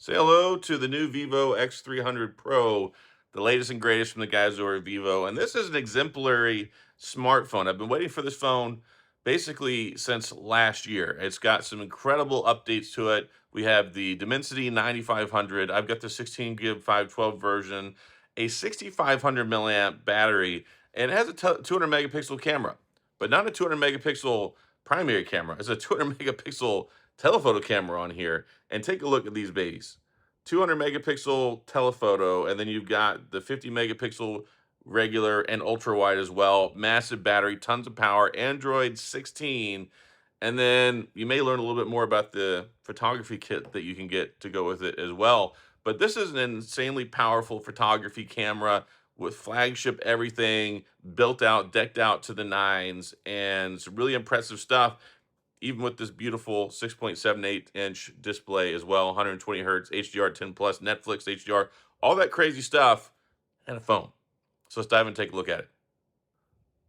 Say hello to the new Vivo X300 Pro, the latest and greatest from the guys over at Vivo. And this is an exemplary smartphone. I've been waiting for this phone basically since last year. It's got some incredible updates to it. We have the Dimensity 9500. I've got the 16 gig 512 version, a 6500 milliamp battery, and it has a 200 megapixel camera, but not a 200 megapixel primary camera. It's a 200 megapixel telephoto camera on here, and take a look at these babies. 200 megapixel telephoto, and then you've got the 50 megapixel regular and ultra wide as well. Massive battery, tons of power, Android 16. And then you may learn a little bit more about the photography kit that you can get to go with it as well. But this is an insanely powerful photography camera with flagship everything built out, decked out to the nines, and it's really impressive stuff, even with this beautiful 6.78-inch display as well, 120 hertz, HDR10 plus, Netflix HDR, all that crazy stuff, and a phone. So let's dive in and take a look at it.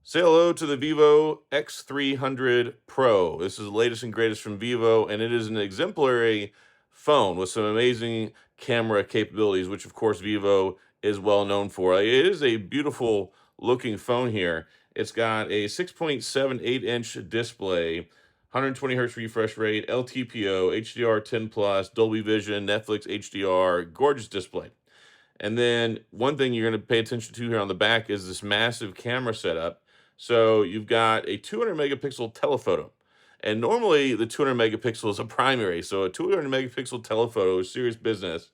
Say hello to the Vivo X300 Pro. This is the latest and greatest from Vivo, and it is an exemplary phone with some amazing camera capabilities, which of course Vivo is well known for. It is a beautiful looking phone here. It's got a 6.78-inch display, 120 hertz refresh rate, LTPO, HDR10 plus, Dolby Vision, Netflix HDR, gorgeous display. And then one thing you're going to pay attention to here on the back is this massive camera setup. So you've got a 200 megapixel telephoto. And normally the 200 megapixel is a primary. So a 200 megapixel telephoto is serious business.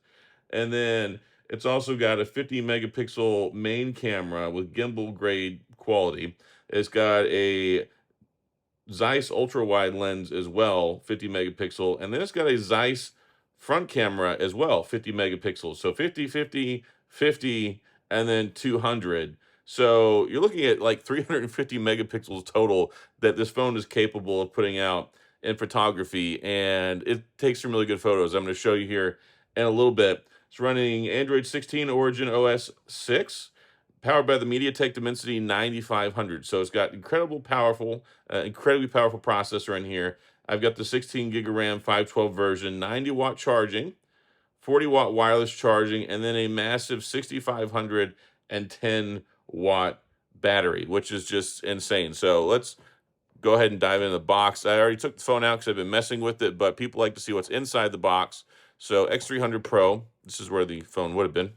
And then it's also got a 50 megapixel main camera with gimbal grade quality. It's got a Zeiss ultra wide lens as well, 50 megapixel. And then it's got a Zeiss front camera as well, 50 megapixels. So 50, 50, 50, and then 200. So you're looking at like 350 megapixels total that this phone is capable of putting out in photography. And it takes some really good photos. I'm going to show you here in a little bit. It's running Android 16 Origin OS 6, powered by the MediaTek Dimensity 9500. So it's got incredibly powerful processor in here. I've got the 16 gig of RAM 512 version, 90-watt charging, 40-watt wireless charging, and then a massive 6510-watt battery, which is just insane. So let's go ahead and dive into the box. I already took the phone out because I've been messing with it, but people like to see what's inside the box. So X300 Pro, this is where the phone would have been.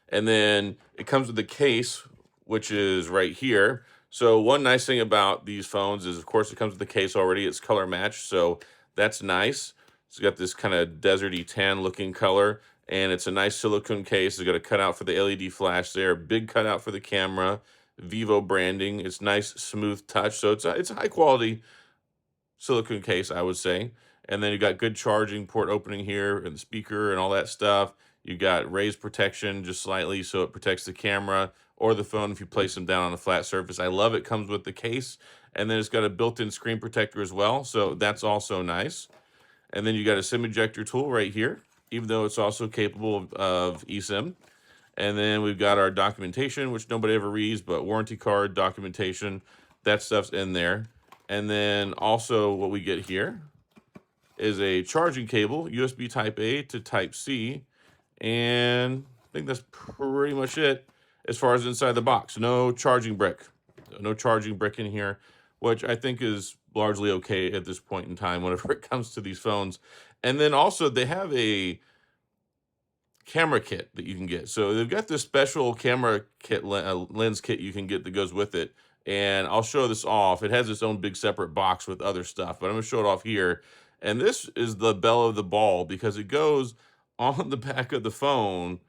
And then it comes with the case, which is right here. So one nice thing about these phones is, of course, it comes with the case already. It's color matched, so that's nice. It's got this kind of deserty tan looking color, and it's a nice silicone case. It's got a cutout for the LED flash there, big cutout for the camera, Vivo branding. It's nice, smooth touch. So it's a high quality silicone case, I would say. And then you got good charging port opening here and the speaker and all that stuff. You got raised protection just slightly, so it protects the camera or the phone if you place them down on a flat surface. I love it. Comes with the case, and then it's got a built-in screen protector as well, so that's also nice. And then you got a SIM ejector tool right here, even though it's also capable of eSIM. And then we've got our documentation, which nobody ever reads, but warranty card, documentation, that stuff's in there. And then also what we get here is a charging cable, USB Type A to Type C. And I think that's pretty much it as far as inside the box. No charging brick. No charging brick in here, which I think is largely okay at this point in time whenever it comes to these phones. And then also they have a camera kit that you can get. So they've got this special camera kit, lens kit you can get that goes with it. And I'll show this off. It has its own big separate box with other stuff, but I'm going to show it off here. And this is the belle of the ball because it goes on the back of the phone.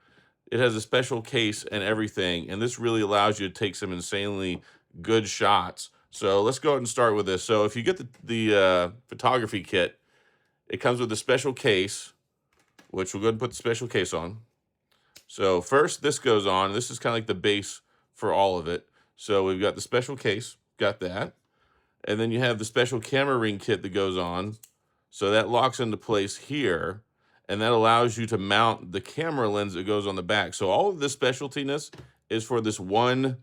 It has a special case and everything, and this really allows you to take some insanely good shots. So let's go ahead and start with this. So if you get the photography kit, it comes with a special case, which we'll go ahead and put the special case on. So first this goes on. This is kind of like the base for all of it. So we've got the special case, got that. And then you have the special camera ring kit that goes on. So that locks into place here, and that allows you to mount the camera lens that goes on the back. So all of this specialtiness is for this one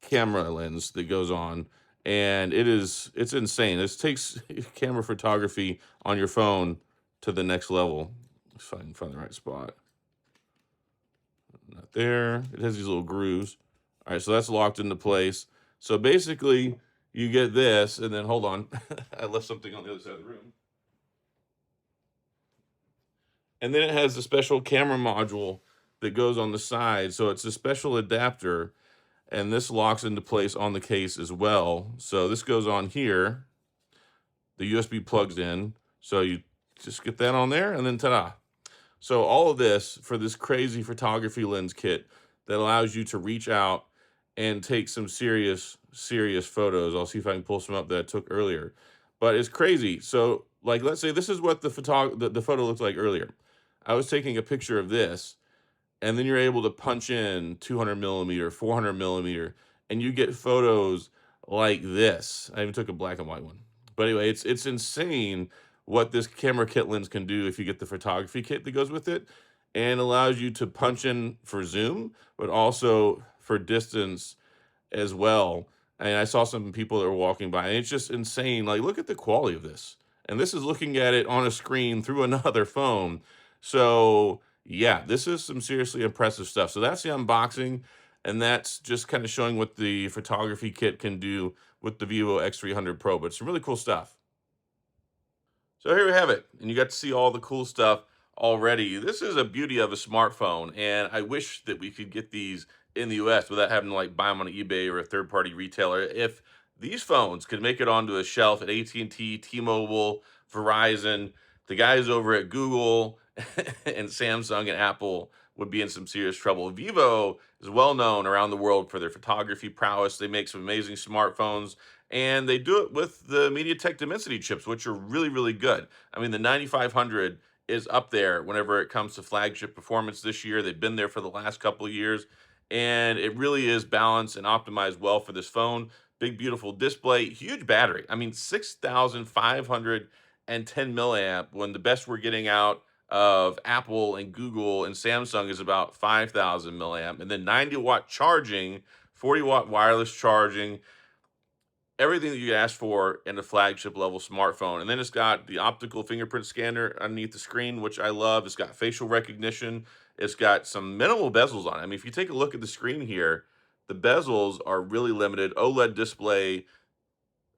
camera lens that goes on, and it's insane. This takes camera photography on your phone to the next level. if I can find the right spot. Not there. It has these little grooves. All right, so that's locked into place. So basically, you get this, and then hold on. I left something on the other side of the room. And then it has a special camera module that goes on the side. So it's a special adapter, and this locks into place on the case as well. So this goes on here. The USB plugs in. So you just get that on there, and then ta-da. So all of this for this crazy photography lens kit that allows you to reach out and take some serious, serious photos. I'll see if I can pull some up that I took earlier. But it's crazy. So, like, let's say this is what the photo looked like earlier. I was taking a picture of this, and then you're able to punch in 200 millimeter, 400 millimeter, and you get photos like this. I even took a black and white one. But anyway, it's insane what this camera kit lens can do if you get the photography kit that goes with it, and allows you to punch in for zoom, but also for distance as well. And I saw some people that were walking by, and it's just insane. Like, look at the quality of this. And this is looking at it on a screen through another phone. So, yeah, this is some seriously impressive stuff. So that's the unboxing, and that's just kind of showing what the photography kit can do with the Vivo X300 Pro. But some really cool stuff. So here we have it, and you got to see all the cool stuff already. This is a beauty of a smartphone, and I wish that we could get these in the US without having to like buy them on eBay or a third-party retailer. If these phones could make it onto a shelf at AT&T, T-Mobile, Verizon, the guys over at Google and Samsung and Apple would be in some serious trouble. Vivo is well known around the world for their photography prowess. They make some amazing smartphones, and they do it with the MediaTek Dimensity chips, which are really, really good. I mean, the 9500 is up there whenever it comes to flagship performance this year. They've been there for the last couple of years, and it really is balanced and optimized well for this phone. Big, beautiful display, huge battery. I mean, 6,510 milliamp, when the best we're getting out of Apple and Google and Samsung is about 5,000 milliamp, and then 90-watt charging, 40-watt wireless charging, everything that you ask for in a flagship level smartphone. And then it's got the optical fingerprint scanner underneath the screen, which I love. It's got facial recognition. It's got some minimal bezels on it. I mean, if you take a look at the screen here, the bezels are really limited. OLED display,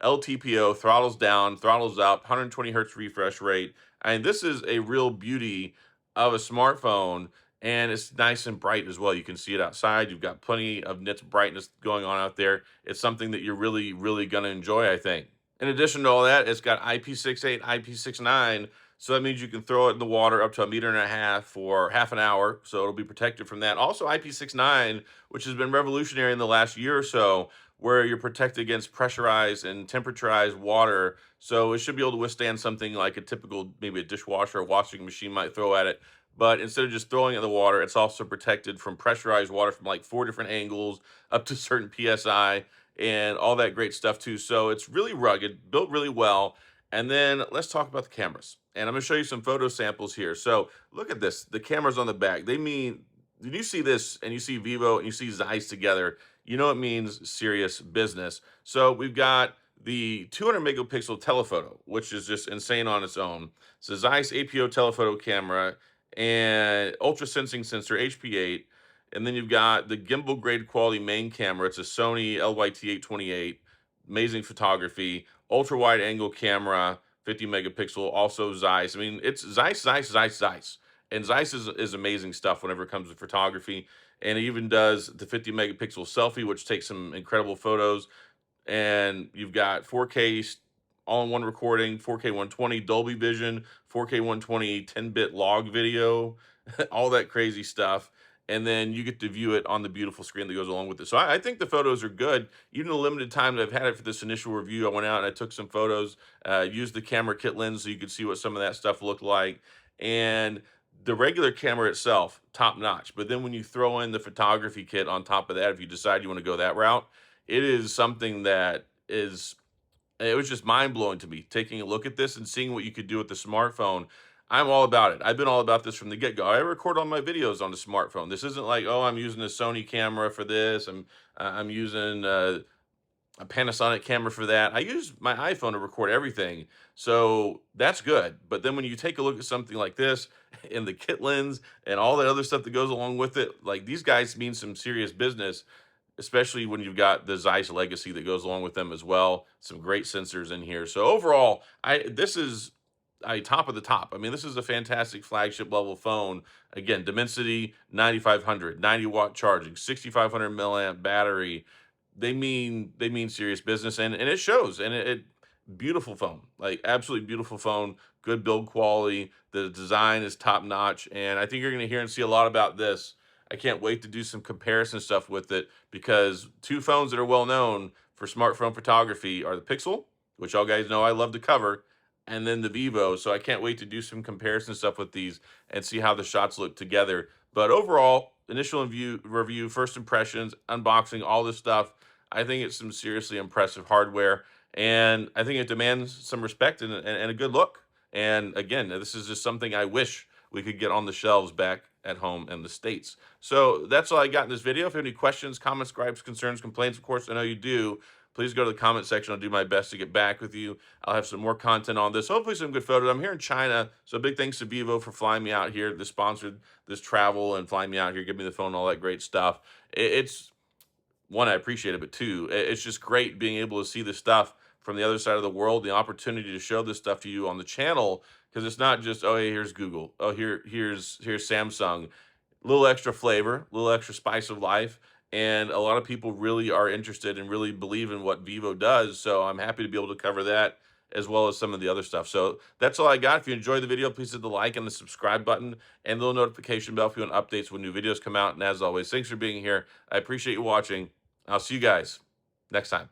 LTPO, throttles down, throttles up, 120 hertz refresh rate. I mean, this is a real beauty of a smartphone, and it's nice and bright as well. You can see it outside. You've got plenty of nits brightness going on out there. It's something that you're really, really going to enjoy, I think. In addition to all that, it's got IP68, IP69, so that means you can throw it in the water up to 1.5 meters for half an hour, so it'll be protected from that. Also, IP69, which has been revolutionary in the last year or so, where you're protected against pressurized and temperaturized water. So it should be able to withstand something like a typical, maybe a dishwasher or washing machine might throw at it. But instead of just throwing it in the water, it's also protected from pressurized water from like 4 different angles up to certain PSI and all that great stuff too. So it's really rugged, built really well. And then let's talk about the cameras. And I'm going to show you some photo samples here. So look at this. The cameras on the back. They mean, when you see this and you see Vivo and you see Zeiss together, you know it means serious business. So we've got the 200 megapixel telephoto, which is just insane on its own. It's a Zeiss APO telephoto camera and ultra sensing sensor HP8. And then you've got the gimbal grade quality main camera. It's a Sony LYT828. Amazing photography. Ultra wide angle camera, 50 megapixel, also Zeiss. I mean, it's Zeiss, Zeiss, Zeiss, Zeiss. And Zeiss is amazing stuff whenever it comes to photography. And it even does the 50 megapixel selfie, which takes some incredible photos. And you've got 4K all-in-one recording, 4K 120, Dolby Vision, 4K 120, 10-bit log video, all that crazy stuff. And then you get to view it on the beautiful screen that goes along with it. So I think the photos are good. Even the limited time that I've had it for this initial review, I went out and I took some photos, used the camera kit lens so you could see what some of that stuff looked like. And the regular camera itself, top notch. But then when you throw in the photography kit on top of that, if you decide you want to go that route, it is something that is, it was just mind blowing to me taking a look at this and seeing what you could do with the smartphone. I'm all about it. I've been all about this from the get go. I record all my videos on the smartphone. This isn't like, oh, I'm using a Sony camera for this. I'm using a Panasonic camera for that. I use my iPhone to record everything, so that's good. But then when you take a look at something like this and the kit lens and all that other stuff that goes along with it, like these guys mean some serious business, especially when you've got the Zeiss legacy that goes along with them as well. Some great sensors in here. So overall, I this is top of the top. I mean, this is a fantastic flagship level phone. Again, Dimensity 9500, 90-watt charging, 6500 milliamp battery. They mean serious business, and it shows. And it beautiful phone, like absolutely beautiful phone. Good build quality. The design is top notch, and I think you're going to hear and see a lot about this. I can't wait to do some comparison stuff with it because two phones that are well known for smartphone photography are the Pixel, which all guys know I love to cover, and then the Vivo. So I can't wait to do some comparison stuff with these and see how the shots look together. But overall, initial review, first impressions, unboxing, all this stuff. I think it's some seriously impressive hardware, and I think it demands some respect and a good look. And again, this is just something I wish we could get on the shelves back at home in the States. So that's all I got in this video. If you have any questions, comments, gripes, concerns, complaints, of course, I know you do. Please go to the comment section. I'll do my best to get back with you. I'll have some more content on this. Hopefully some good photos. I'm here in China, so big thanks to Vivo for flying me out here. They sponsored this travel and flying me out here, giving me the phone, all that great stuff. It's one, I appreciate it, but two, it's just great being able to see this stuff from the other side of the world, the opportunity to show this stuff to you on the channel, because it's not just, oh, hey, here's Google, oh, here's Samsung, a little extra flavor, a little extra spice of life, and a lot of people really are interested and really believe in what Vivo does. So I'm happy to be able to cover that as well as some of the other stuff. So that's all I got. If you enjoyed the video, please hit the like and the subscribe button and the little notification bell if you want updates when new videos come out. And as always, thanks for being here. I appreciate you watching. I'll see you guys next time.